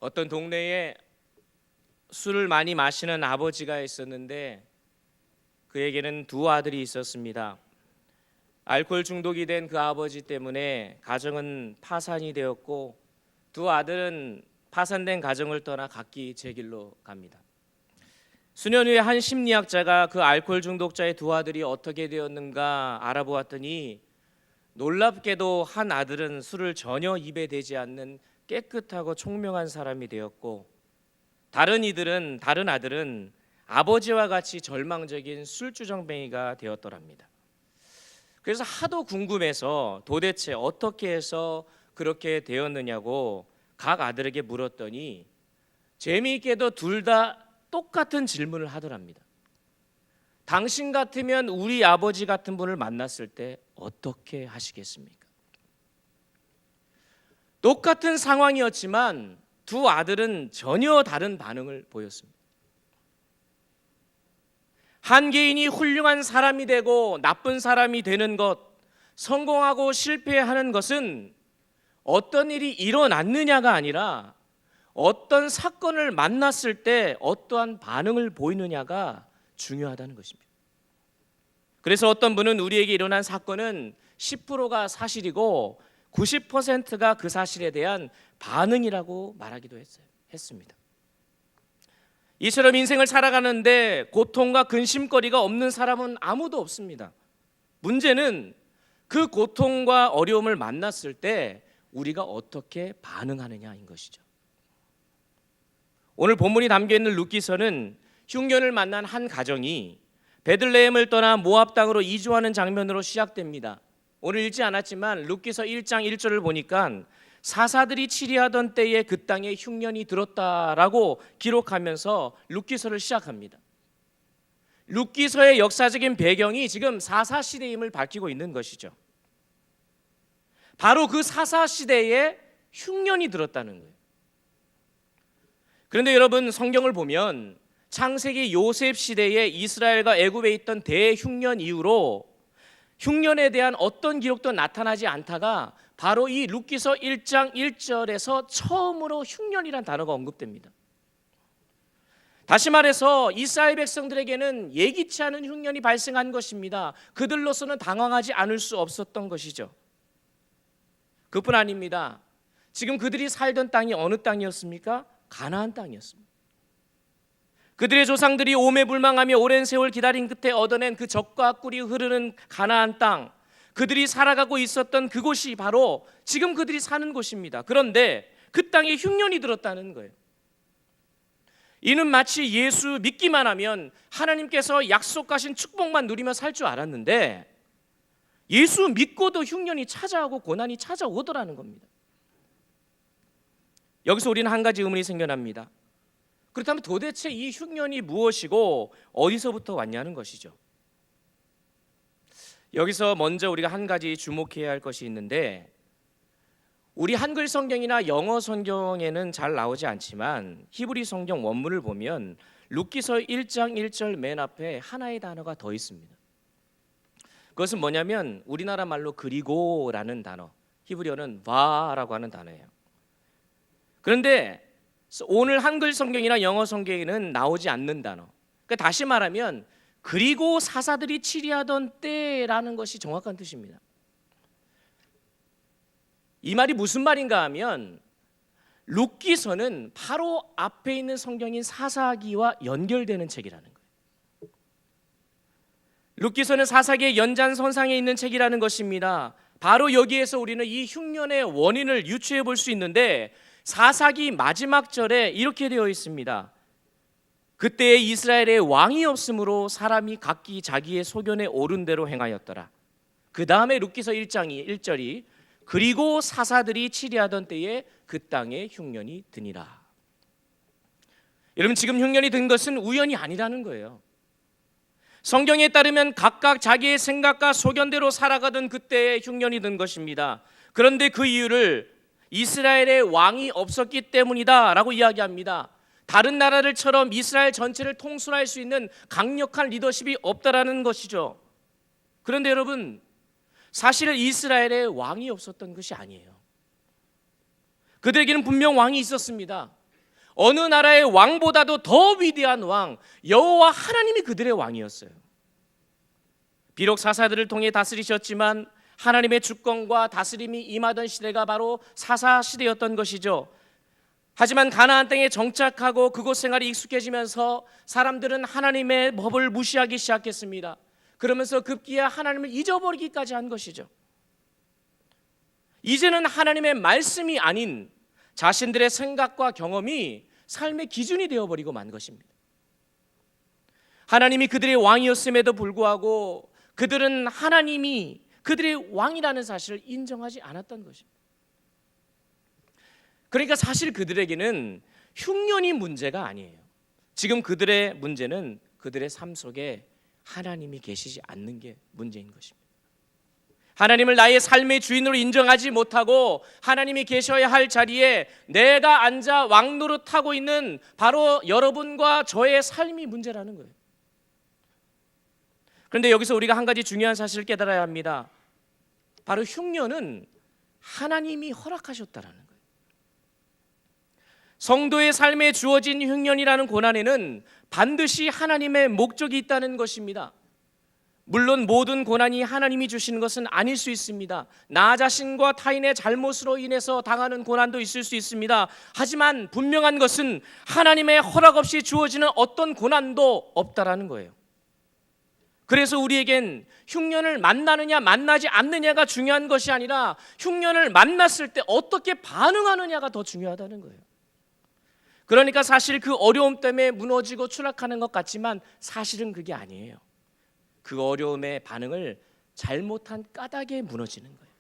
어떤 동네에 술을 많이 마시는 아버지가 있었는데 그에게는 두 아들이 있었습니다. 알코올 중독이 된 그 아버지 때문에 가정은 파산이 되었고 두 아들은 파산된 가정을 떠나 각기 제 길로 갑니다. 수년 후에 한 심리학자가 그 알코올 중독자의 두 아들이 어떻게 되었는가 알아보았더니 놀랍게도 한 아들은 술을 전혀 입에 대지 않는 깨끗하고 총명한 사람이 되었고 다른 아들은 아버지와 같이 절망적인 술주정뱅이가 되었더랍니다. 그래서 하도 궁금해서 도대체 어떻게 해서 그렇게 되었느냐고 각 아들에게 물었더니 재미있게도 둘 다 똑같은 질문을 하더랍니다. 당신 같으면 우리 아버지 같은 분을 만났을 때 어떻게 하시겠습니까? 똑같은 상황이었지만 두 아들은 전혀 다른 반응을 보였습니다. 한 개인이 훌륭한 사람이 되고 나쁜 사람이 되는 것, 성공하고 실패하는 것은 어떤 일이 일어났느냐가 아니라 어떤 사건을 만났을 때 어떠한 반응을 보이느냐가 중요하다는 것입니다. 그래서 어떤 분은 우리에게 일어난 사건은 10%가 사실이고 90%가 그 사실에 대한 반응이라고 말하기도 했습니다. 이처럼 인생을 살아가는데 고통과 근심거리가 없는 사람은 아무도 없습니다. 문제는 그 고통과 어려움을 만났을 때 우리가 어떻게 반응하느냐인 것이죠. 오늘 본문이 담겨있는 룻기서는 흉년을 만난 한 가정이 베들레헴을 떠나 모압 땅으로 이주하는 장면으로 시작됩니다. 오늘 읽지 않았지만 룻기서 1장 1절을 보니까 사사들이 치리하던 때에 그 땅에 흉년이 들었다라고 기록하면서 룻기서를 시작합니다. 룻기서의 역사적인 배경이 지금 사사 시대임을 밝히고 있는 것이죠. 바로 그 사사 시대에 흉년이 들었다는 거예요. 그런데 여러분, 성경을 보면 창세기 요셉 시대에 이스라엘과 애굽에 있던 대흉년 이후로 흉년에 대한 어떤 기록도 나타나지 않다가 바로 이 룻기서 1장 1절에서 처음으로 흉년이란 단어가 언급됩니다. 다시 말해서 이스라엘 백성들에게는 예기치 않은 흉년이 발생한 것입니다. 그들로서는 당황하지 않을 수 없었던 것이죠. 그뿐 아닙니다. 지금 그들이 살던 땅이 어느 땅이었습니까? 가나안 땅이었습니다. 그들의 조상들이 오매불망하며 오랜 세월 기다린 끝에 얻어낸 그 젖과 꿀이 흐르는 가나안 땅, 그들이 살아가고 있었던 그곳이 바로 지금 그들이 사는 곳입니다. 그런데 그 땅에 흉년이 들었다는 거예요. 이는 마치 예수 믿기만 하면 하나님께서 약속하신 축복만 누리며 살 줄 알았는데 예수 믿고도 흉년이 찾아오고 고난이 찾아오더라는 겁니다. 여기서 우리는 한 가지 의문이 생겨납니다. 그렇다면 도대체 이 흉년이 무엇이고 어디서부터 왔냐는 것이죠. 여기서 먼저 우리가 한 가지 주목해야 할 것이 있는데, 우리 한글 성경이나 영어 성경에는 잘 나오지 않지만 히브리 성경 원문을 보면 룻기서 1장 1절 맨 앞에 하나의 단어가 더 있습니다. 그것은 뭐냐면 우리나라 말로 그리고라는 단어, 히브리어는 바라고 하는 단어예요. 그런데 오늘 한글 성경이나 영어 성경에는 나오지 않는 단어, 그러니까 다시 말하면 그리고 사사들이 치리하던 때라는 것이 정확한 뜻입니다. 이 말이 무슨 말인가 하면 룻기서는 바로 앞에 있는 성경인 사사기와 연결되는 책이라는 거예요. 룻기서는 사사기의 연장선상에 있는 책이라는 것입니다. 바로 여기에서 우리는 이 흉년의 원인을 유추해 볼 수 있는데, 사사기 마지막 절에 이렇게 되어 있습니다. 그때에 이스라엘에 왕이 없으므로 사람이 각기 자기의 소견에 오른 대로 행하였더라. 그 다음에 룻기서 1장 1절이 그리고 사사들이 치리하던 때에 그 땅에 흉년이 드니라. 여러분, 지금 흉년이 든 것은 우연이 아니라는 거예요. 성경에 따르면 각각 자기의 생각과 소견대로 살아가던 그때에 흉년이 든 것입니다. 그런데 그 이유를 이스라엘에 왕이 없었기 때문이다 라고 이야기합니다. 다른 나라들처럼 이스라엘 전체를 통솔할 수 있는 강력한 리더십이 없다라는 것이죠. 그런데 여러분, 사실 이스라엘에 왕이 없었던 것이 아니에요. 그들에게는 분명 왕이 있었습니다. 어느 나라의 왕보다도 더 위대한 왕, 여호와 하나님이 그들의 왕이었어요. 비록 사사들을 통해 다스리셨지만 하나님의 주권과 다스림이 임하던 시대가 바로 사사 시대였던 것이죠. 하지만 가나안 땅에 정착하고 그곳 생활이 익숙해지면서 사람들은 하나님의 법을 무시하기 시작했습니다. 그러면서 급기야 하나님을 잊어버리기까지 한 것이죠. 이제는 하나님의 말씀이 아닌 자신들의 생각과 경험이 삶의 기준이 되어버리고 만 것입니다. 하나님이 그들의 왕이었음에도 불구하고 그들은 하나님이 그들의 왕이라는 사실을 인정하지 않았던 것입니다. 그러니까 사실 그들에게는 흉년이 문제가 아니에요. 지금 그들의 문제는 그들의 삶 속에 하나님이 계시지 않는 게 문제인 것입니다. 하나님을 나의 삶의 주인으로 인정하지 못하고 하나님이 계셔야 할 자리에 내가 앉아 왕노릇하고 있는 바로 여러분과 저의 삶이 문제라는 거예요. 그런데 여기서 우리가 한 가지 중요한 사실을 깨달아야 합니다. 바로 흉년은 하나님이 허락하셨다라는 거예요. 성도의 삶에 주어진 흉년이라는 고난에는 반드시 하나님의 목적이 있다는 것입니다. 물론 모든 고난이 하나님이 주시는 것은 아닐 수 있습니다. 나 자신과 타인의 잘못으로 인해서 당하는 고난도 있을 수 있습니다. 하지만 분명한 것은 하나님의 허락 없이 주어지는 어떤 고난도 없다라는 거예요. 그래서 우리에겐 흉년을 만나느냐 만나지 않느냐가 중요한 것이 아니라 흉년을 만났을 때 어떻게 반응하느냐가 더 중요하다는 거예요. 그러니까 사실 그 어려움 때문에 무너지고 추락하는 것 같지만 사실은 그게 아니에요. 그 어려움의 반응을 잘못한 까닭에 무너지는 거예요.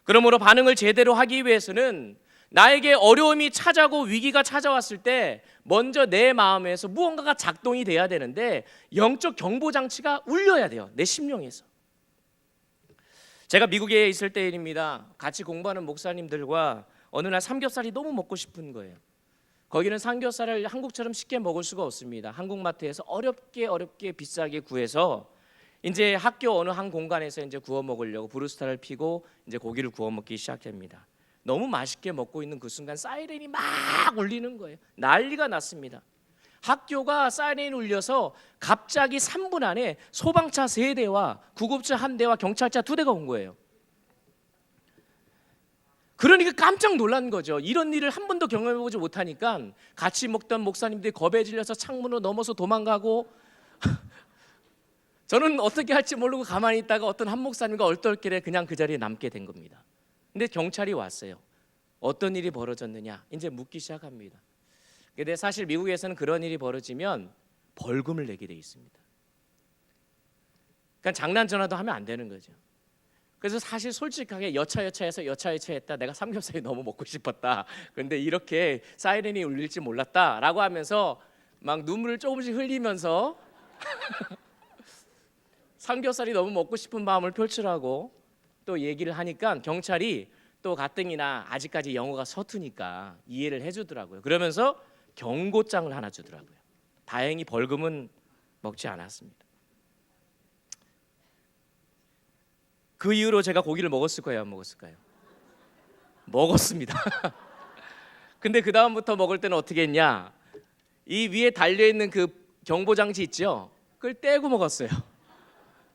그러므로 반응을 제대로 하기 위해서는 나에게 어려움이 찾아오고 위기가 찾아왔을 때 먼저 내 마음에서 무언가가 작동이 돼야 되는데 영적 경보장치가 울려야 돼요. 내 심령에서. 제가 미국에 있을 때 일입니다. 같이 공부하는 목사님들과 어느 날 삼겹살이 너무 먹고 싶은 거예요. 거기는 삼겹살을 한국처럼 쉽게 먹을 수가 없습니다. 한국마트에서 어렵게 비싸게 구해서 이제 학교 어느 한 공간에서 이제 구워 먹으려고 브루스타를 피고 이제 고기를 구워 먹기 시작합니다. 너무 맛있게 먹고 있는 그 순간 사이렌이 막 울리는 거예요. 난리가 났습니다. 학교가 사이렌이 울려서 갑자기 3분 안에 소방차 3대와 구급차 1대와 경찰차 2대가 온 거예요. 그러니까 깜짝 놀란 거죠. 이런 일을 한 번도 경험해보지 못하니까 같이 먹던 목사님들이 겁에 질려서 창문으로 넘어서 도망가고 저는 어떻게 할지 모르고 가만히 있다가 어떤 한 목사님과 얼떨결에 그냥 그 자리에 남게 된 겁니다. 근데 경찰이 왔어요. 어떤 일이 벌어졌느냐 이제 묻기 시작합니다. 근데 사실 미국에서는 그런 일이 벌어지면 벌금을 내게 돼 있습니다. 그러니까 장난 전화도 하면 안 되는 거죠. 그래서 사실 솔직하게 여차했다. 내가 삼겹살이 너무 먹고 싶었다. 그런데 이렇게 사이렌이 울릴지 몰랐다라고 하면서 막 눈물을 조금씩 흘리면서 삼겹살이 너무 먹고 싶은 마음을 표출하고 또 얘기를 하니까 경찰이 또 가뜩이나 아직까지 영어가 서투니까 이해를 해주더라고요. 그러면서 경고장을 하나 주더라고요. 다행히 벌금은 먹지 않았습니다. 그 이후로 제가 고기를 먹었을 거예요, 안 먹었을까요? 먹었습니다. 근데 그 다음부터 먹을 때는 어떻게 했냐? 이 위에 달려있는 그 경보장치 있죠? 그걸 떼고 먹었어요.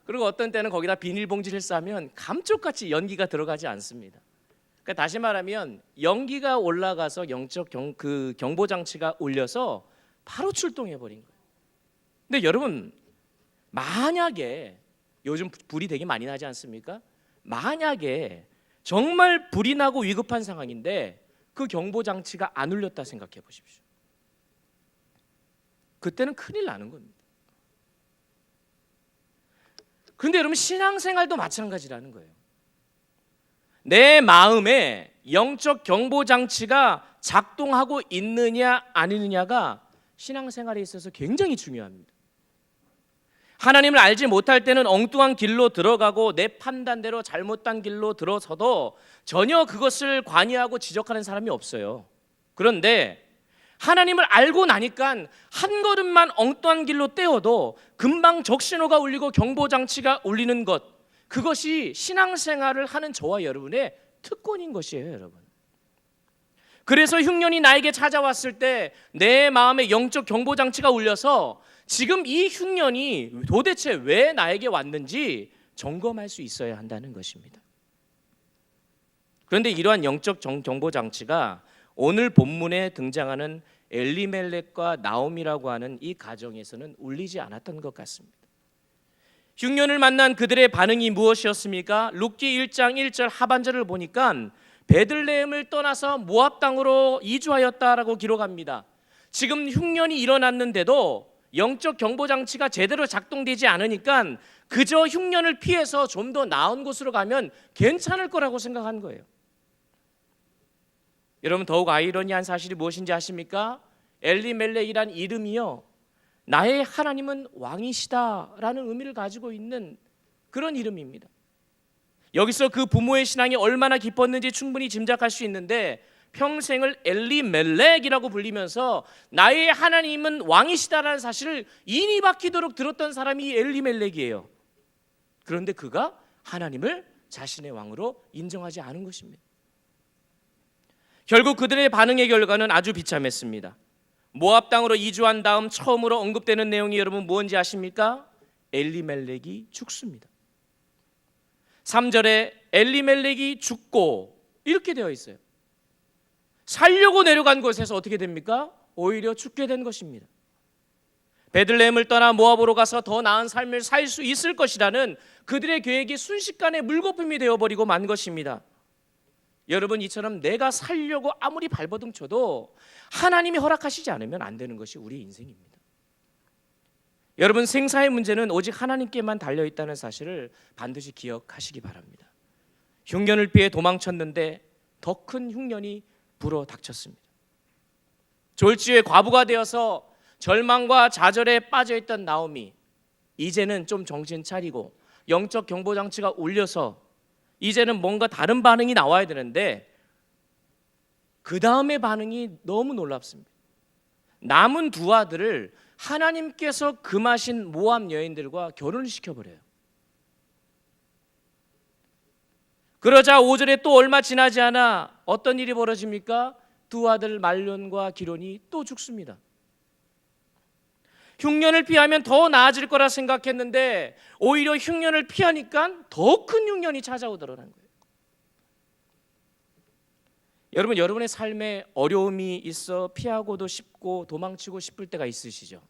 그리고 어떤 때는 거기다 비닐봉지를 싸면 감쪽같이 연기가 들어가지 않습니다. 그러니까 다시 말하면 연기가 올라가서 영적 그 경보장치가 울려서 바로 출동해버린 거예요. 근데 여러분 만약에 요즘 불이 되게 많이 나지 않습니까? 만약에 정말 불이 나고 위급한 상황인데 그 경보장치가 안 울렸다 생각해 보십시오. 그때는 큰일 나는 겁니다. 그런데 여러분 신앙생활도 마찬가지라는 거예요. 내 마음에 영적 경보장치가 작동하고 있느냐 아니느냐가 신앙생활에 있어서 굉장히 중요합니다. 하나님을 알지 못할 때는 엉뚱한 길로 들어가고 내 판단대로 잘못된 길로 들어서도 전혀 그것을 관여하고 지적하는 사람이 없어요. 그런데 하나님을 알고 나니까 한 걸음만 엉뚱한 길로 떼어도 금방 적신호가 울리고 경보장치가 울리는 것, 그것이 신앙생활을 하는 저와 여러분의 특권인 것이에요, 여러분. 그래서 흉년이 나에게 찾아왔을 때 내 마음에 영적 경보장치가 울려서 지금 이 흉년이 도대체 왜 나에게 왔는지 점검할 수 있어야 한다는 것입니다. 그런데 이러한 영적 경보장치가 오늘 본문에 등장하는 엘리멜렉과 나옴이라고 하는 이 가정에서는 울리지 않았던 것 같습니다. 흉년을 만난 그들의 반응이 무엇이었습니까? 룻기 1장 1절 하반절을 보니까 베들레헴을 떠나서 모압 땅으로 이주하였다라고 기록합니다. 지금 흉년이 일어났는데도 영적 경보장치가 제대로 작동되지 않으니까 그저 흉년을 피해서 좀 더 나은 곳으로 가면 괜찮을 거라고 생각한 거예요. 여러분, 더욱 아이러니한 사실이 무엇인지 아십니까? 엘리멜렉이란 이름이요, 나의 하나님은 왕이시다라는 의미를 가지고 있는 그런 이름입니다. 여기서 그 부모의 신앙이 얼마나 깊었는지 충분히 짐작할 수 있는데, 평생을 엘리멜렉이라고 불리면서 나의 하나님은 왕이시다라는 사실을 인이 박히도록 들었던 사람이 이 엘리멜렉이에요. 그런데 그가 하나님을 자신의 왕으로 인정하지 않은 것입니다. 결국 그들의 반응의 결과는 아주 비참했습니다. 모압 땅으로 이주한 다음 처음으로 언급되는 내용이 여러분 뭔지 아십니까? 엘리멜렉이 죽습니다. 3절에 엘리멜렉이 죽고 이렇게 되어 있어요. 살려고 내려간 곳에서 어떻게 됩니까? 오히려 죽게 된 것입니다. 베들레헴을 떠나 모압으로 가서 더 나은 삶을 살 수 있을 것이라는 그들의 계획이 순식간에 물거품이 되어버리고 만 것입니다. 여러분, 이처럼 내가 살려고 아무리 발버둥 쳐도 하나님이 허락하시지 않으면 안 되는 것이 우리 인생입니다. 여러분, 생사의 문제는 오직 하나님께만 달려있다는 사실을 반드시 기억하시기 바랍니다. 흉년을 피해 도망쳤는데 더 큰 흉년이 불어 닥쳤습니다. 졸지에 과부가 되어서 절망과 좌절에 빠져있던 나오미, 이제는 좀 정신 차리고 영적 경보장치가 울려서 이제는 뭔가 다른 반응이 나와야 되는데 그 다음의 반응이 너무 놀랍습니다. 남은 두 아들을 하나님께서 금하신 모압 여인들과 결혼을 시켜버려요. 그러자 5절에 또 얼마 지나지 않아 어떤 일이 벌어집니까? 두 아들 말론과 기론이 또 죽습니다. 흉년을 피하면 더 나아질 거라 생각했는데 오히려 흉년을 피하니까 더 큰 흉년이 찾아오더라는 거예요. 여러분, 여러분의 삶에 어려움이 있어 피하고도 싶고 도망치고 싶을 때가 있으시죠?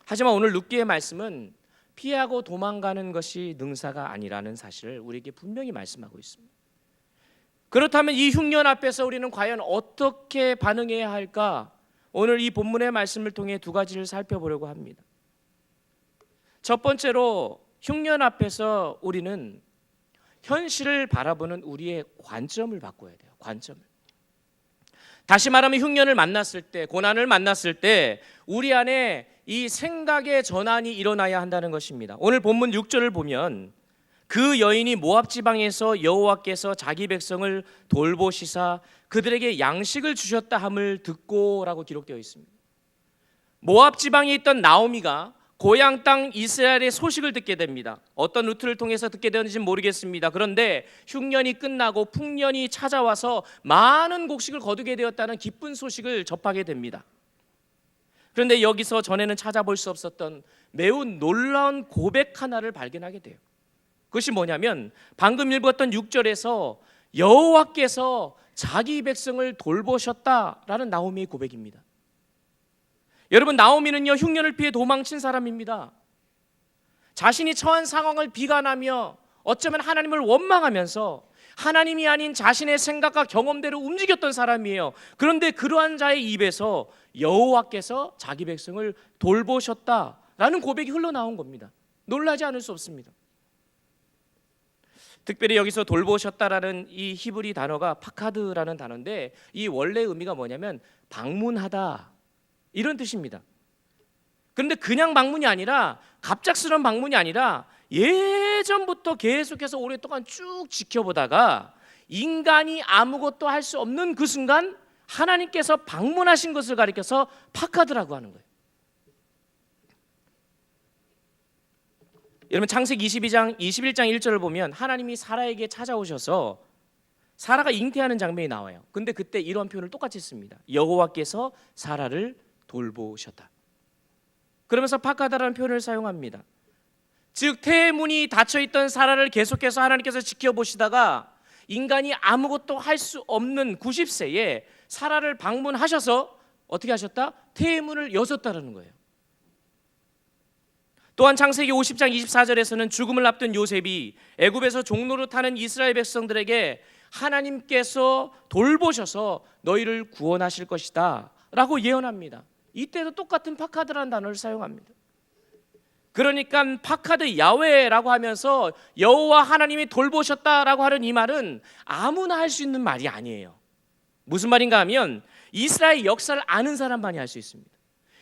하지만 오늘 룻기의 말씀은 피하고 도망가는 것이 능사가 아니라는 사실을 우리에게 분명히 말씀하고 있습니다. 그렇다면 이 흉년 앞에서 우리는 과연 어떻게 반응해야 할까? 오늘 이 본문의 말씀을 통해 두 가지를 살펴보려고 합니다. 첫 번째로, 흉년 앞에서 우리는 현실을 바라보는 우리의 관점을 바꿔야 돼요. 관점을. 다시 말하면 흉년을 만났을 때, 고난을 만났을 때 우리 안에 이 생각의 전환이 일어나야 한다는 것입니다. 오늘 본문 6절을 보면 그 여인이 모압 지방에서 여호와께서 자기 백성을 돌보시사 그들에게 양식을 주셨다 함을 듣고라고 기록되어 있습니다. 모압 지방에 있던 나오미가 고향 땅 이스라엘의 소식을 듣게 됩니다. 어떤 루트를 통해서 듣게 되는지는 모르겠습니다. 그런데 흉년이 끝나고 풍년이 찾아와서 많은 곡식을 거두게 되었다는 기쁜 소식을 접하게 됩니다. 그런데 여기서 전에는 찾아볼 수 없었던 매우 놀라운 고백 하나를 발견하게 돼요. 그것이 뭐냐면 방금 읽었던 6절에서 여호와께서 자기 백성을 돌보셨다라는 나오미의 고백입니다. 여러분, 나오미는요, 흉년을 피해 도망친 사람입니다. 자신이 처한 상황을 비관하며 어쩌면 하나님을 원망하면서 하나님이 아닌 자신의 생각과 경험대로 움직였던 사람이에요. 그런데 그러한 자의 입에서 여호와께서 자기 백성을 돌보셨다라는 고백이 흘러나온 겁니다. 놀라지 않을 수 없습니다. 특별히 여기서 돌보셨다라는 이 히브리 단어가 파카드라는 단어인데 이 원래 의미가 뭐냐면 방문하다, 이런 뜻입니다. 그런데 그냥 방문이 아니라, 갑작스러운 방문이 아니라 예전부터 계속해서 오랫동안 쭉 지켜보다가 인간이 아무것도 할 수 없는 그 순간 하나님께서 방문하신 것을 가리켜서 파카드라고 하는 거예요. 여러분, 창세기 21장 1절을 보면 하나님이 사라에게 찾아오셔서 사라가 잉태하는 장면이 나와요. 근데 그때 이런 표현을 똑같이 씁니다. 여호와께서 사라를 돌보셨다. 그러면서 파카다라는 표현을 사용합니다. 즉 태의 문이 닫혀있던 사라를 계속해서 하나님께서 지켜보시다가 인간이 아무것도 할 수 없는 90세에 사라를 방문하셔서 어떻게 하셨다? 태의 문을 여셨다는 거예요. 또한 창세기 50장 24절에서는 죽음을 앞둔 요셉이 애굽에서 종로로 타는 이스라엘 백성들에게 하나님께서 돌보셔서 너희를 구원하실 것이다 라고 예언합니다. 이때도 똑같은 파카드라는 단어를 사용합니다. 그러니까 파카드 야훼라고 하면서 여호와 하나님이 돌보셨다라고 하는 이 말은 아무나 할 수 있는 말이 아니에요. 무슨 말인가 하면 이스라엘 역사를 아는 사람만이 할 수 있습니다.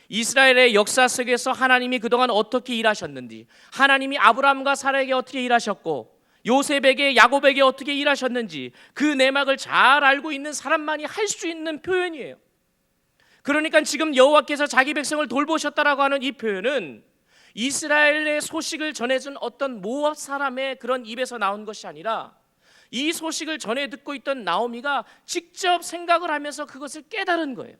이스라엘의 역사 속에서 하나님이 그동안 어떻게 일하셨는지, 하나님이 아브라함과 사라에게 어떻게 일하셨고 요셉에게 야곱에게 어떻게 일하셨는지 그 내막을 잘 알고 있는 사람만이 할 수 있는 표현이에요. 그러니까 지금 여호와께서 자기 백성을 돌보셨다라고 하는 이 표현은 이스라엘의 소식을 전해준 어떤 모압 사람의 그런 입에서 나온 것이 아니라 이 소식을 전해 듣고 있던 나오미가 직접 생각을 하면서 그것을 깨달은 거예요.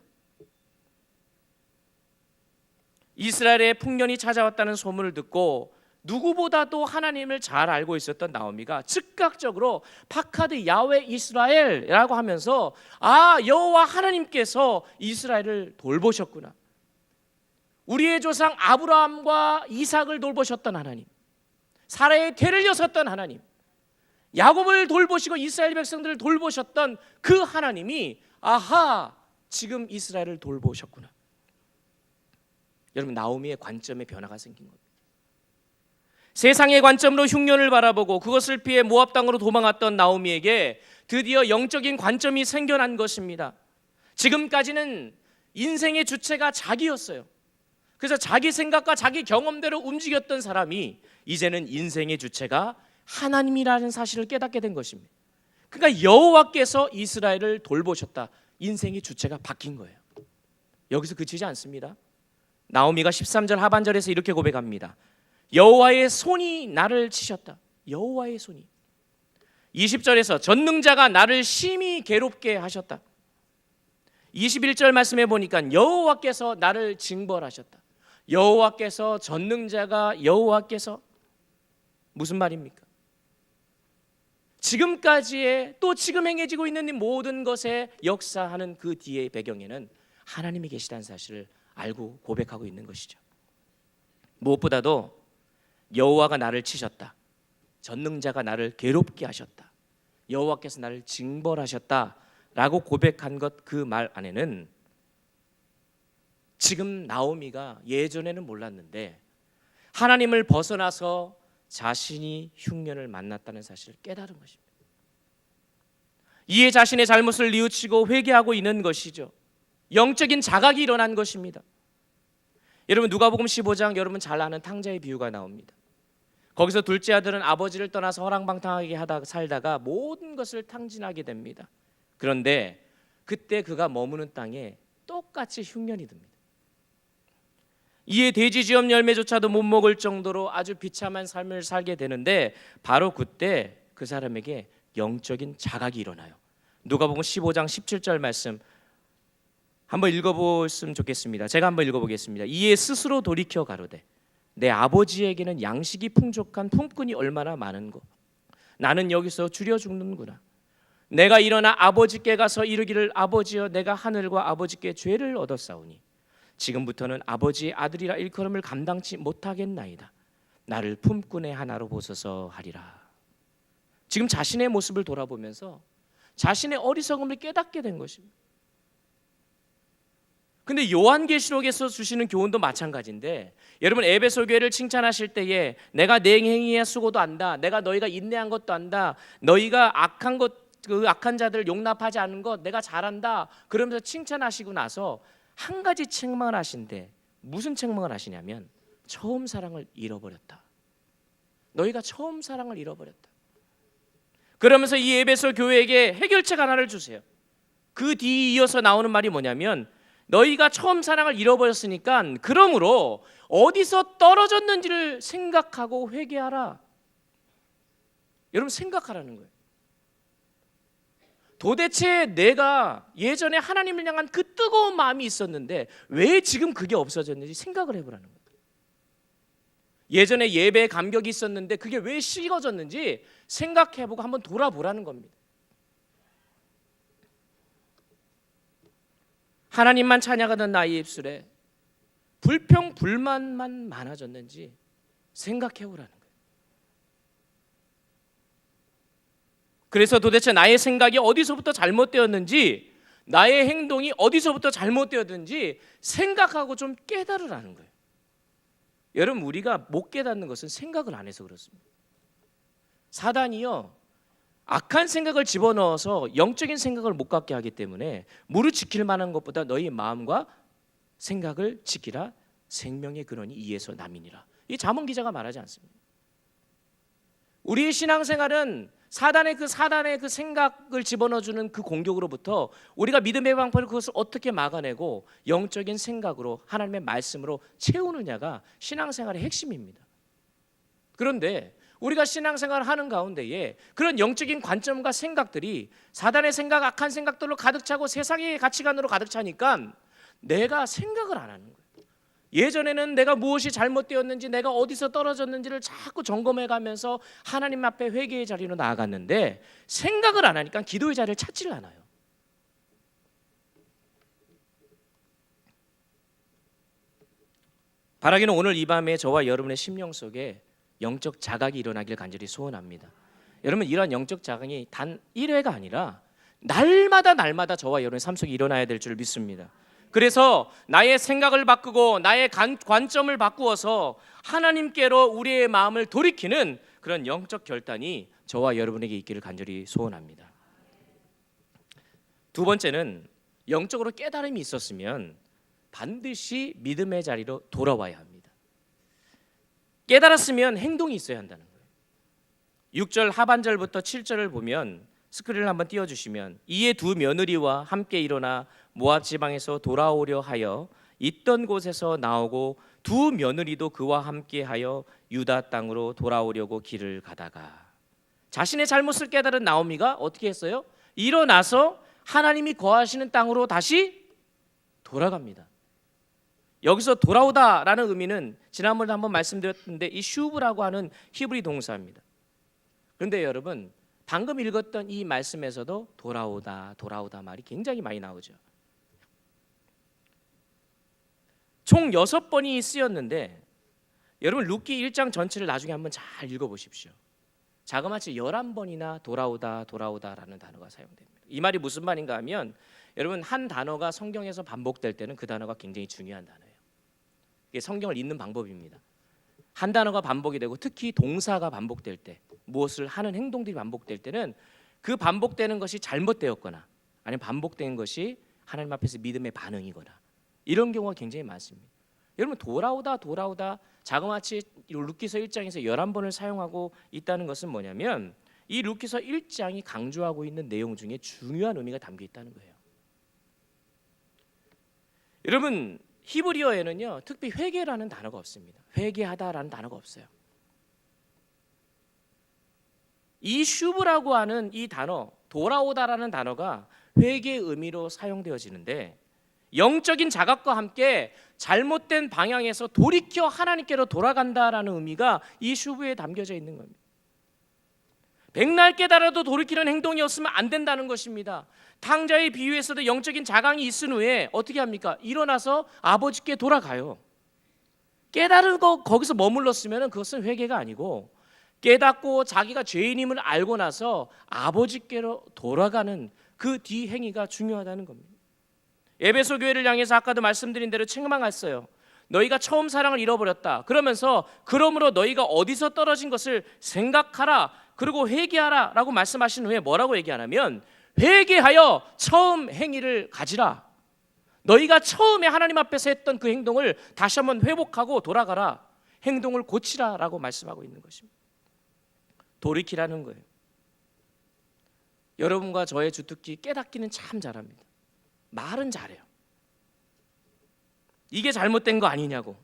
이스라엘의 풍년이 찾아왔다는 소문을 듣고 누구보다도 하나님을 잘 알고 있었던 나오미가 즉각적으로 파카드 야훼 이스라엘이라고 하면서 여호와 하나님께서 이스라엘을 돌보셨구나. 우리의 조상 아브라함과 이삭을 돌보셨던 하나님, 사라의 태를 여셨던 하나님, 야곱을 돌보시고 이스라엘 백성들을 돌보셨던 그 하나님이 지금 이스라엘을 돌보셨구나. 여러분, 나오미의 관점에 변화가 생긴 겁니다. 세상의 관점으로 흉년을 바라보고 그것을 피해 모압 땅으로 도망갔던 나오미에게 드디어 영적인 관점이 생겨난 것입니다. 지금까지는 인생의 주체가 자기였어요. 그래서 자기 생각과 자기 경험대로 움직였던 사람이 이제는 인생의 주체가 하나님이라는 사실을 깨닫게 된 것입니다. 그러니까 여호와께서 이스라엘을 돌보셨다. 인생의 주체가 바뀐 거예요. 여기서 그치지 않습니다. 나오미가 13절 하반절에서 이렇게 고백합니다. 여호와의 손이 나를 치셨다. 여호와의 손이. 20절에서 전능자가 나를 심히 괴롭게 하셨다. 21절 말씀해 보니까 여호와께서 나를 징벌하셨다. 여호와께서, 전능자가 여호와께서. 무슨 말입니까? 지금까지의 또 지금 행해지고 있는 이 모든 것에 역사하는 그 뒤의 배경에는 하나님이 계시다는 사실을 알고 고백하고 있는 것이죠. 무엇보다도 여호와가 나를 치셨다. 전능자가 나를 괴롭게 하셨다. 여호와께서 나를 징벌하셨다 라고 고백한 것, 그 말 안에는 지금 나오미가 예전에는 몰랐는데 하나님을 벗어나서 자신이 흉년을 만났다는 사실을 깨달은 것입니다. 이에 자신의 잘못을 뉘우치고 회개하고 있는 것이죠. 영적인 자각이 일어난 것입니다. 여러분, 누가복음 15장 여러분 잘 아는 탕자의 비유가 나옵니다. 거기서 둘째 아들은 아버지를 떠나서 허랑방탕하게 살다가 모든 것을 탕진하게 됩니다. 그런데 그때 그가 머무는 땅에 똑같이 흉년이 듭니다. 이에 돼지지엄 열매조차도 못 먹을 정도로 아주 비참한 삶을 살게 되는데 바로 그때 그 사람에게 영적인 자각이 일어나요. 누가복음 15장 17절 말씀 한번 읽어보시면 좋겠습니다. 제가 한번 읽어보겠습니다. 이에 스스로 돌이켜 가로되 내 아버지에게는 양식이 풍족한 품꾼이 얼마나 많은고 나는 여기서 줄여 죽는구나. 내가 일어나 아버지께 가서 이르기를 아버지여 내가 하늘과 아버지께 죄를 얻었사오니 지금부터는 아버지의 아들이라 일컬음을 감당치 못하겠나이다. 나를 품꾼의 하나로 보소서 하리라. 지금 자신의 모습을 돌아보면서 자신의 어리석음을 깨닫게 된 것입니다. 근데 요한계시록에서 주시는 교훈도 마찬가지인데, 여러분 에베소 교회를 칭찬하실 때에 내가 내 행위의 수고도 안다, 내가 너희가 인내한 것도 안다, 너희가 그 악한 자들을 용납하지 않은 것 내가 잘한다 그러면서 칭찬하시고 나서 한 가지 책망을 하신데, 무슨 책망을 하시냐면 처음 사랑을 잃어버렸다. 너희가 처음 사랑을 잃어버렸다. 그러면서 이 에베소 교회에게 해결책 하나를 주세요. 그 뒤에 이어서 나오는 말이 뭐냐면 너희가 처음 사랑을 잃어버렸으니까 그러므로 어디서 떨어졌는지를 생각하고 회개하라. 여러분 생각하라는 거예요. 도대체 내가 예전에 하나님을 향한 그 뜨거운 마음이 있었는데 왜 지금 그게 없어졌는지 생각을 해보라는 거예요. 예전에 예배에 감격이 있었는데 그게 왜 식어졌는지 생각해보고 한번 돌아보라는 겁니다. 하나님만 찬양하던 나의 입술에 불평 불만만 많아졌는지 생각해보라는 거예요. 그래서 도대체 나의 생각이 어디서부터 잘못되었는지, 나의 행동이 어디서부터 잘못되었는지 생각하고 좀 깨달으라는 거예요. 여러분, 우리가 못 깨닫는 것은 생각을 안 해서 그렇습니다. 사단이요, 악한 생각을 집어넣어서 영적인 생각을 못 갖게 하기 때문에 무릇 지킬 만한 것보다 너희 마음과 생각을 지키라. 생명의 근원이 이에서 남이니라. 이 잠언 기자가 말하지 않습니다. 우리의 신앙생활은 사단의 그 생각을 집어넣어주는 그 공격으로부터 우리가 믿음의 방패를 그것을 어떻게 막아내고 영적인 생각으로 하나님의 말씀으로 채우느냐가 신앙생활의 핵심입니다. 그런데 우리가 신앙생활을 하는 가운데에 그런 영적인 관점과 생각들이 사단의 생각, 악한 생각들로 가득 차고 세상의 가치관으로 가득 차니까 내가 생각을 안 하는 거예요. 예전에는 내가 무엇이 잘못되었는지, 내가 어디서 떨어졌는지를 자꾸 점검해가면서 하나님 앞에 회개의 자리로 나아갔는데 생각을 안 하니까 기도의 자리를 찾지를 않아요. 바라기는 오늘 이 밤에 저와 여러분의 심령 속에 영적 자각이 일어나길 간절히 소원합니다. 여러분, 이러한 영적 자각이 단 1회가 아니라 날마다 저와 여러분의 삶 속에 일어나야 될 줄 믿습니다. 그래서 나의 생각을 바꾸고 나의 관점을 바꾸어서 하나님께로 우리의 마음을 돌이키는 그런 영적 결단이 저와 여러분에게 있기를 간절히 소원합니다. 두 번째는 영적으로 깨달음이 있었으면 반드시 믿음의 자리로 돌아와야 합니다. 깨달았으면 행동이 있어야 한다는 거예요. 6절 하반절부터 7절을 보면 스크린을 한번 띄워주시면, 이에 두 며느리와 함께 일어나 모압 지방에서 돌아오려 하여 있던 곳에서 나오고 두 며느리도 그와 함께하여 유다 땅으로 돌아오려고 길을 가다가, 자신의 잘못을 깨달은 나오미가 어떻게 했어요? 일어나서 하나님이 거하시는 땅으로 다시 돌아갑니다. 여기서 돌아오다라는 의미는 지난번에 한번 말씀드렸는데 이 슈브라고 하는 히브리 동사입니다. 그런데 여러분, 방금 읽었던 이 말씀에서도 돌아오다 말이 굉장히 많이 나오죠. 총 6번이 쓰였는데 여러분, 룻기 1장 전체를 나중에 한번 잘 읽어보십시오. 자그마치 11번이나 돌아오다라는 단어가 사용됩니다. 이 말이 무슨 말인가 하면, 여러분, 한 단어가 성경에서 반복될 때는 그 단어가 굉장히 중요한 단어예요. 이게 성경을 읽는 방법입니다. 한 단어가 반복이 되고 특히 동사가 반복될 때, 무엇을 하는 행동들이 반복될 때는 그 반복되는 것이 잘못되었거나 아니면 반복된 것이 하나님 앞에서 믿음의 반응이거나 이런 경우가 굉장히 많습니다. 여러분, 돌아오다 자그마치 룻기서 1장에서 11번을 사용하고 있다는 것은 뭐냐면 이 룻기서 1장이 강조하고 있는 내용 중에 중요한 의미가 담겨 있다는 거예요. 여러분, 히브리어에는요 특히 회개라는 단어가 없습니다. 회개하다라는 단어가 없어요. 이 슈브라고 하는 이 단어, 돌아오다라는 단어가 회개의 의미로 사용되어지는데, 영적인 자각과 함께 잘못된 방향에서 돌이켜 하나님께로 돌아간다라는 의미가 이 슈브에 담겨져 있는 겁니다. 백날 깨달아도 돌이키는 행동이 없으면 안 된다는 것입니다. 탕자의 비유에서도 영적인 자강이 있은 후에 어떻게 합니까? 일어나서 아버지께 돌아가요. 깨달은 거기서 머물렀으면 그것은 회개가 아니고, 깨닫고 자기가 죄인임을 알고 나서 아버지께로 돌아가는 그 뒤 행위가 중요하다는 겁니다. 에베소 교회를 향해서 아까도 말씀드린 대로 책망했어요. 너희가 처음 사랑을 잃어버렸다. 그러면서 그러므로 너희가 어디서 떨어진 것을 생각하라, 그리고 회개하라 라고 말씀하신 후에 뭐라고 얘기하냐면, 회개하여 처음 행위를 가지라. 너희가 처음에 하나님 앞에서 했던 그 행동을 다시 한번 회복하고 돌아가라. 행동을 고치라 라고 말씀하고 있는 것입니다. 돌이키라는 거예요. 여러분과 저의 주특기, 깨닫기는 참 잘합니다. 말은 잘해요. 이게 잘못된 거 아니냐고,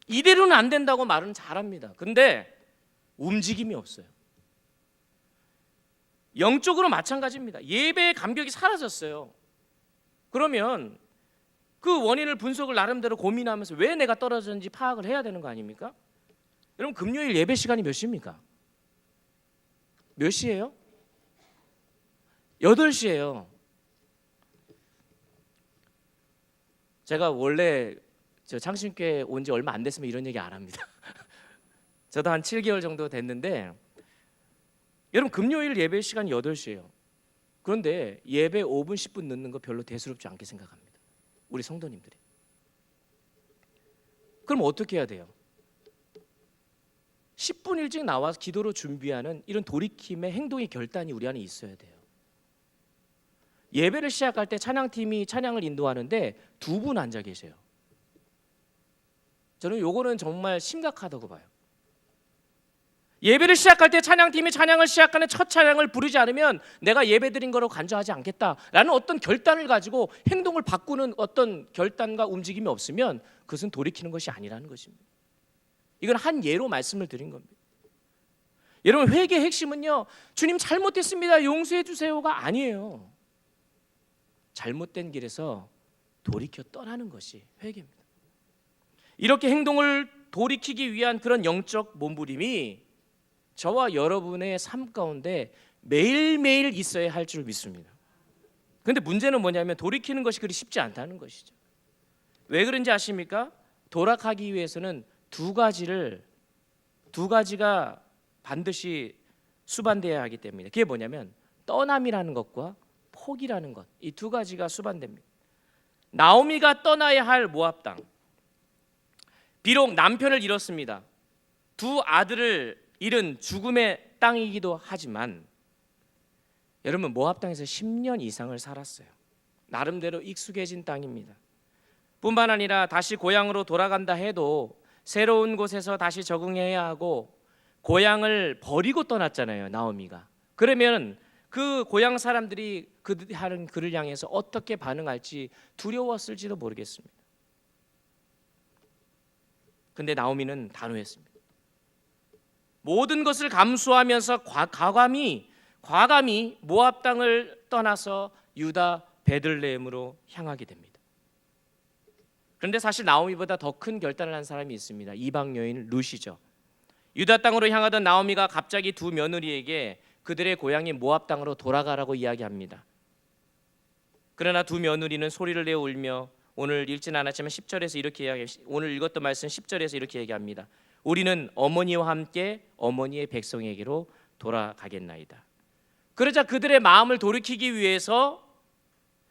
이대로는 안 된다고 말은 잘합니다. 근데 움직임이 없어요. 영적으로 마찬가지입니다. 예배의 감격이 사라졌어요. 그러면 그 원인을 분석을 나름대로 고민하면서 왜 내가 떨어졌는지 파악을 해야 되는 거 아닙니까? 여러분, 금요일 예배 시간이 몇 시입니까? 몇 시예요? 8시예요. 제가 원래 저 창신교회 온 지 얼마 안 됐으면 이런 얘기 안 합니다. 저도 한 7개월 정도 됐는데, 여러분, 금요일 예배 시간이 8시예요. 그런데 예배 5분 10분 늦는 거 별로 대수롭지 않게 생각합니다, 우리 성도님들이. 그럼 어떻게 해야 돼요? 10분 일찍 나와서 기도로 준비하는 이런 돌이킴의 행동의 결단이 우리 안에 있어야 돼요. 예배를 시작할 때 찬양팀이 찬양을 인도하는데 2분 앉아 계세요. 저는 요거는 정말 심각하다고 봐요. 예배를 시작할 때 찬양팀이 찬양을 시작하는 첫 찬양을 부르지 않으면 내가 예배드린 거로 간주하지 않겠다라는 어떤 결단을 가지고 행동을 바꾸는 어떤 결단과 움직임이 없으면 그것은 돌이키는 것이 아니라는 것입니다. 이건 한 예로 말씀을 드린 겁니다. 여러분, 회개의 핵심은요, 주님 잘못했습니다, 용서해 주세요가 아니에요. 잘못된 길에서 돌이켜 떠나는 것이 회개입니다. 이렇게 행동을 돌이키기 위한 그런 영적 몸부림이 저와 여러분의 삶 가운데 매일매일 있어야 할 줄 믿습니다. 그런데 문제는 뭐냐면 돌이키는 것이 그리 쉽지 않다는 것이죠. 왜 그런지 아십니까? 돌아가기 위해서는 두 가지가 반드시 수반되어야 하기 때문에, 그게 뭐냐면 떠남이라는 것과 포기라는 것, 이 두 가지가 수반됩니다. 나오미가 떠나야 할 모압 땅, 비록 남편을 잃었습니다. 두 아들을 잃은 죽음의 땅이기도 하지만 여러분, 모압 땅에서 10년 이상을 살았어요. 나름대로 익숙해진 땅입니다. 뿐만 아니라 다시 고향으로 돌아간다 해도 새로운 곳에서 다시 적응해야 하고, 고향을 버리고 떠났잖아요, 나오미가. 그러면 그 고향 사람들이 그를 향해서 어떻게 반응할지 두려웠을지도 모르겠습니다. 근데 나오미는 단호했습니다. 모든 것을 감수하면서 과감히 모압 땅을 떠나서 유다 베들레헴으로 향하게 됩니다. 그런데 사실 나오미보다 더 큰 결단을 한 사람이 있습니다. 이방 여인 룻이죠. 유다 땅으로 향하던 나오미가 갑자기 두 며느리에게 그들의 고향인 모압 땅으로 돌아가라고 이야기합니다. 그러나 두 며느리는 소리를 내어 울며, 오늘 읽진 않았지만 10절에서 이렇게 이야기합니다. 오늘 읽었던 말씀 10절에서 이렇게 얘기합니다. 우리는 어머니와 함께 어머니의 백성에게로 돌아가겠나이다. 그러자 그들의 마음을 돌이키기 위해서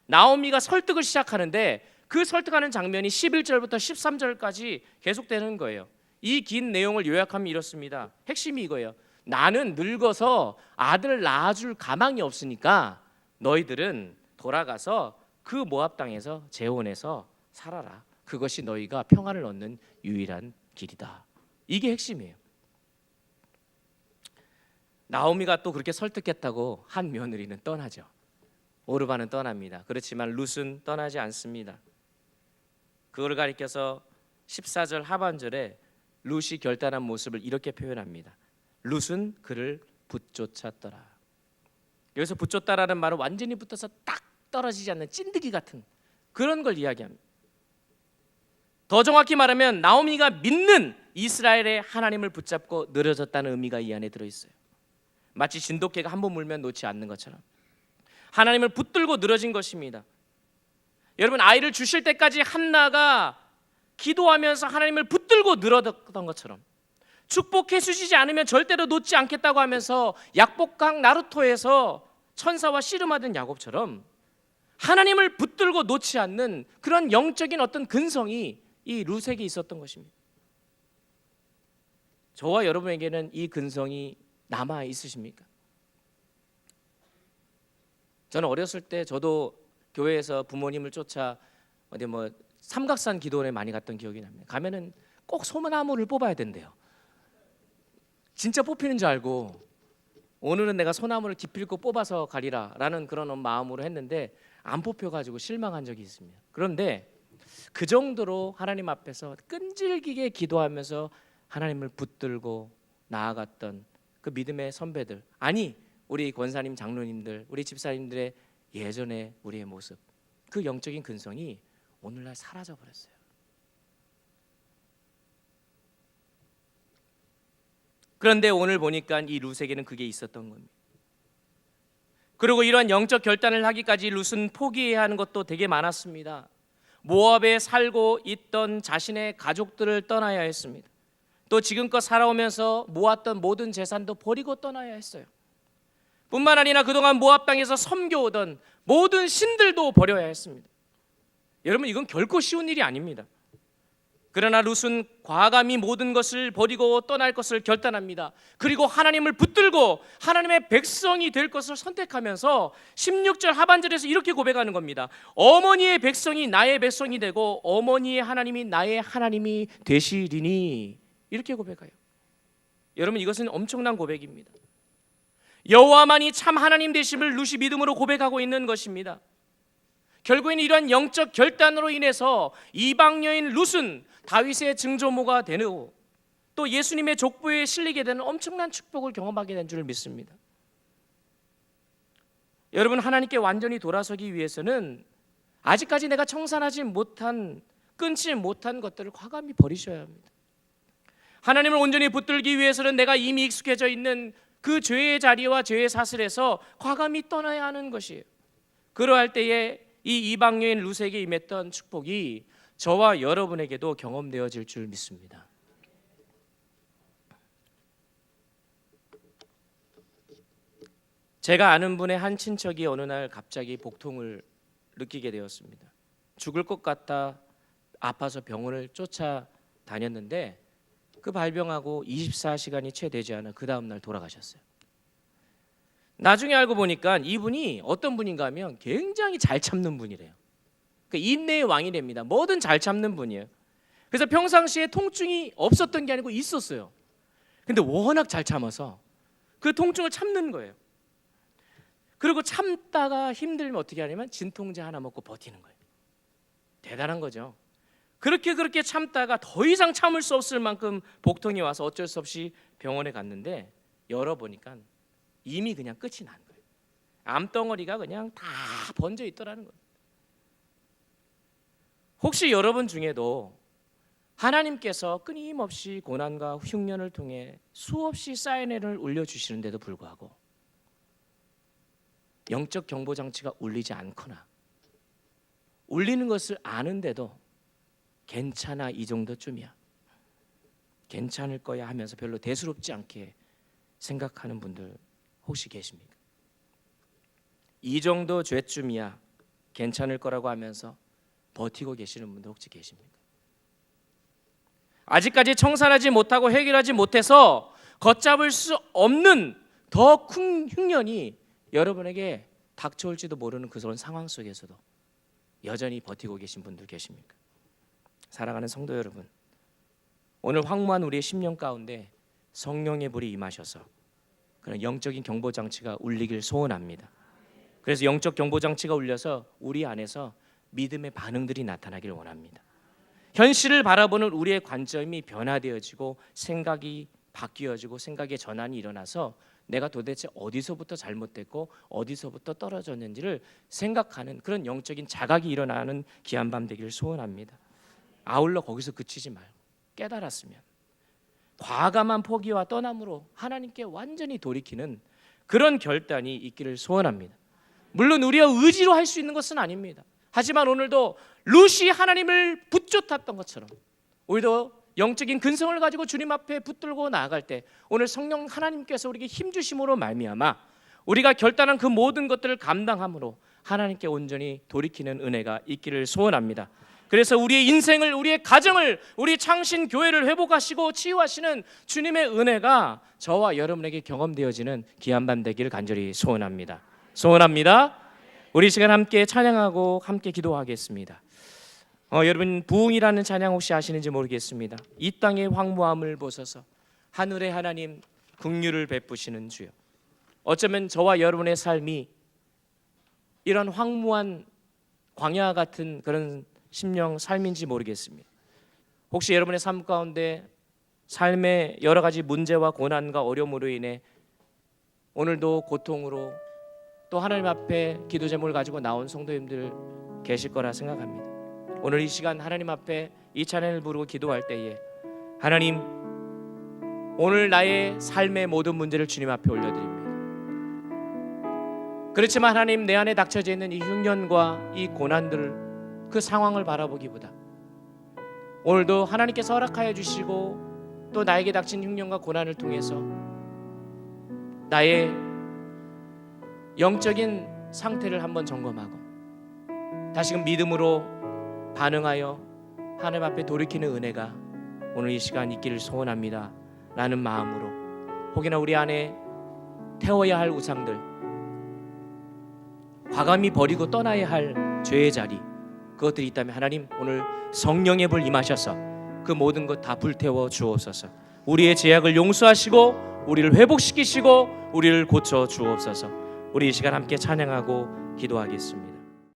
나오미가 설득을 시작하는데, 그 설득하는 장면이 11절부터 13절까지 계속되는 거예요. 이 긴 내용을 요약하면 이렇습니다. 핵심이 이거예요. 나는 늙어서 아들을 낳아줄 가망이 없으니까 너희들은 돌아가서 그 모압 땅에서 재혼해서 살아라. 그것이 너희가 평안을 얻는 유일한 길이다. 이게 핵심이에요. 나오미가 또 그렇게 설득했다고 한 며느리는 떠나죠. 오르바는 떠납니다. 그렇지만 룻은 떠나지 않습니다. 그걸 가리켜서 14절 하반절에 룻이 결단한 모습을 이렇게 표현합니다. 룻은 그를 붙쫓았더라. 여기서 붙쫓다라는 말은 완전히 붙어서 딱 떨어지지 않는 찐득이 같은 그런 걸 이야기합니다. 더 정확히 말하면 나오미가 믿는 이스라엘의 하나님을 붙잡고 늘어졌다는 의미가 이 안에 들어있어요. 마치 진돗개가 한 번 물면 놓지 않는 것처럼 하나님을 붙들고 늘어진 것입니다. 여러분, 아이를 주실 때까지 한나가 기도하면서 하나님을 붙들고 늘어졌던 것처럼, 축복해 주시지 않으면 절대로 놓지 않겠다고 하면서 약복강 나루토에서 천사와 씨름하던 야곱처럼 하나님을 붙들고 놓지 않는 그런 영적인 어떤 근성이 이 룻에게 있었던 것입니다. 저와 여러분에게는 이 근성이 남아 있으십니까? 저는 어렸을 때 저도 교회에서 부모님을 쫓아 어디 삼각산 기도원에 많이 갔던 기억이 납니다. 가면은 꼭 소나무를 뽑아야 된대요. 진짜 뽑히는 줄 알고 오늘은 내가 소나무를 기필코 뽑아서 가리라라는 그런 마음으로 했는데 안 뽑혀가지고 실망한 적이 있습니다. 그런데 그 정도로 하나님 앞에서 끈질기게 기도하면서 하나님을 붙들고 나아갔던 그 믿음의 선배들, 아니 우리 권사님, 장로님들, 우리 집사님들의 예전의 우리의 모습, 그 영적인 근성이 오늘날 사라져 버렸어요. 그런데 오늘 보니까 이 룻에게는 그게 있었던 겁니다. 그리고 이러한 영적 결단을 하기까지 룻은 포기해야 하는 것도 되게 많았습니다. 모압에 살고 있던 자신의 가족들을 떠나야 했습니다. 또 지금껏 살아오면서 모았던 모든 재산도 버리고 떠나야 했어요. 뿐만 아니라 그동안 모압 땅에서 섬겨오던 모든 신들도 버려야 했습니다. 여러분, 이건 결코 쉬운 일이 아닙니다. 그러나 룻은 과감히 모든 것을 버리고 떠날 것을 결단합니다. 그리고 하나님을 붙들고 하나님의 백성이 될 것을 선택하면서 16절 하반절에서 이렇게 고백하는 겁니다. 어머니의 백성이 나의 백성이 되고 어머니의 하나님이 나의 하나님이 되시리니, 이렇게 고백해요. 여러분, 이것은 엄청난 고백입니다. 여호와만이 참 하나님 되심을 룻이 믿음으로 고백하고 있는 것입니다. 결국에는 이러한 영적 결단으로 인해서 이방 여인 룻은 다윗의 증조모가 되고 또 예수님의 족보에 실리게 되는 엄청난 축복을 경험하게 된 줄 믿습니다. 여러분, 하나님께 완전히 돌아서기 위해서는 아직까지 내가 청산하지 못한, 끊지 못한 것들을 과감히 버리셔야 합니다. 하나님을 온전히 붙들기 위해서는 내가 이미 익숙해져 있는 그 죄의 자리와 죄의 사슬에서 과감히 떠나야 하는 것이에요. 그러할 때에 이 이방 여인 룻에게 임했던 축복이 저와 여러분에게도 경험되어질 줄 믿습니다. 제가 아는 분의 한 친척이 어느 날 갑자기 복통을 느끼게 되었습니다. 죽을 것 같아 아파서 병원을 쫓아다녔는데 그 발병하고 24시간이 채 되지 않아 그 다음 날 돌아가셨어요. 나중에 알고 보니까 이분이 어떤 분인가 하면 굉장히 잘 참는 분이래요. 인내의 왕이 됩니다. 뭐든 잘 참는 분이에요. 그래서 평상시에 통증이 없었던 게 아니고 있었어요. 근데 워낙 잘 참아서 그 통증을 참는 거예요. 그리고 참다가 힘들면 어떻게 하냐면 진통제 하나 먹고 버티는 거예요. 대단한 거죠. 그렇게 참다가 더 이상 참을 수 없을 만큼 복통이 와서 어쩔 수 없이 병원에 갔는데 열어보니까 이미 그냥 끝이 난 거예요. 암덩어리가 그냥 다 번져 있더라는 거예요. 혹시 여러분 중에도 하나님께서 끊임없이 고난과 흉년을 통해 수없이 쌓인 애를 울려주시는데도 불구하고 영적 경보장치가 울리지 않거나 울리는 것을 아는데도 괜찮아, 이 정도쯤이야, 괜찮을 거야 하면서 별로 대수롭지 않게 생각하는 분들 혹시 계십니까? 이 정도 죄쯤이야, 괜찮을 거라고 하면서 버티고 계시는 분들 혹시 계십니까? 아직까지 청산하지 못하고 해결하지 못해서 걷잡을 수 없는 더 큰 흉년이 여러분에게 닥쳐올지도 모르는 그런 상황 속에서도 여전히 버티고 계신 분들 계십니까? 사랑하는 성도 여러분, 오늘 황무한 우리의 심령 가운데 성령의 불이 임하셔서 그런 영적인 경보장치가 울리길 소원합니다. 그래서 영적 경보장치가 울려서 우리 안에서 믿음의 반응들이 나타나길 원합니다. 현실을 바라보는 우리의 관점이 변화되어지고 생각이 바뀌어지고 생각의 전환이 일어나서 내가 도대체 어디서부터 잘못됐고 어디서부터 떨어졌는지를 생각하는 그런 영적인 자각이 일어나는 귀한 밤 되기를 소원합니다. 아울러 거기서 그치지 말고 깨달았으면 과감한 포기와 떠남으로 하나님께 완전히 돌이키는 그런 결단이 있기를 소원합니다. 물론 우리가 의지로 할 수 있는 것은 아닙니다. 하지만 오늘도 룻이 하나님을 붙잡았던 것처럼 우리도 영적인 근성을 가지고 주님 앞에 붙들고 나아갈 때 오늘 성령 하나님께서 우리에게 힘 주심으로 말미암아 우리가 결단한 그 모든 것들을 감당함으로 하나님께 온전히 돌이키는 은혜가 있기를 소원합니다. 그래서 우리의 인생을, 우리의 가정을, 우리 창신 교회를 회복하시고 치유하시는 주님의 은혜가 저와 여러분에게 경험되어지는 귀한 밤 되기를 간절히 소원합니다. 우리 시간 함께 찬양하고 함께 기도하겠습니다. 여러분, 부흥이라는 찬양 혹시 아시는지 모르겠습니다. 이 땅의 황무함을 보소서, 하늘의 하나님 긍휼을 베푸시는 주여. 어쩌면 저와 여러분의 삶이 이런 황무한 광야 같은 그런 심령 삶인지 모르겠습니다. 혹시 여러분의 삶 가운데 삶의 여러 가지 문제와 고난과 어려움으로 인해 오늘도 고통으로 또 하나님 앞에 기도 제목을 가지고 나온 성도님들 계실 거라 생각합니다. 오늘 이 시간 하나님 앞에 이 찬양을 부르고 기도할 때에 하나님, 오늘 나의 삶의 모든 문제를 주님 앞에 올려드립니다. 그렇지만 하나님, 내 안에 닥쳐져 있는 이 흉년과 이 고난들, 그 상황을 바라보기보다 오늘도 하나님께서 허락하여 주시고 또 나에게 닥친 흉년과 고난을 통해서 나의 영적인 상태를 한번 점검하고 다시금 믿음으로 반응하여 하나님 앞에 돌이키는 은혜가 오늘 이 시간 있기를 소원합니다 라는 마음으로, 혹여나 우리 안에 태워야 할 우상들, 과감히 버리고 떠나야 할 죄의 자리, 그것들이 있다면 하나님, 오늘 성령의 불 임하셔서 그 모든 것 다 불태워 주옵소서. 우리의 죄악을 용서하시고 우리를 회복시키시고 우리를 고쳐 주옵소서. 우리 이 시간 함께 찬양하고 기도하겠습니다.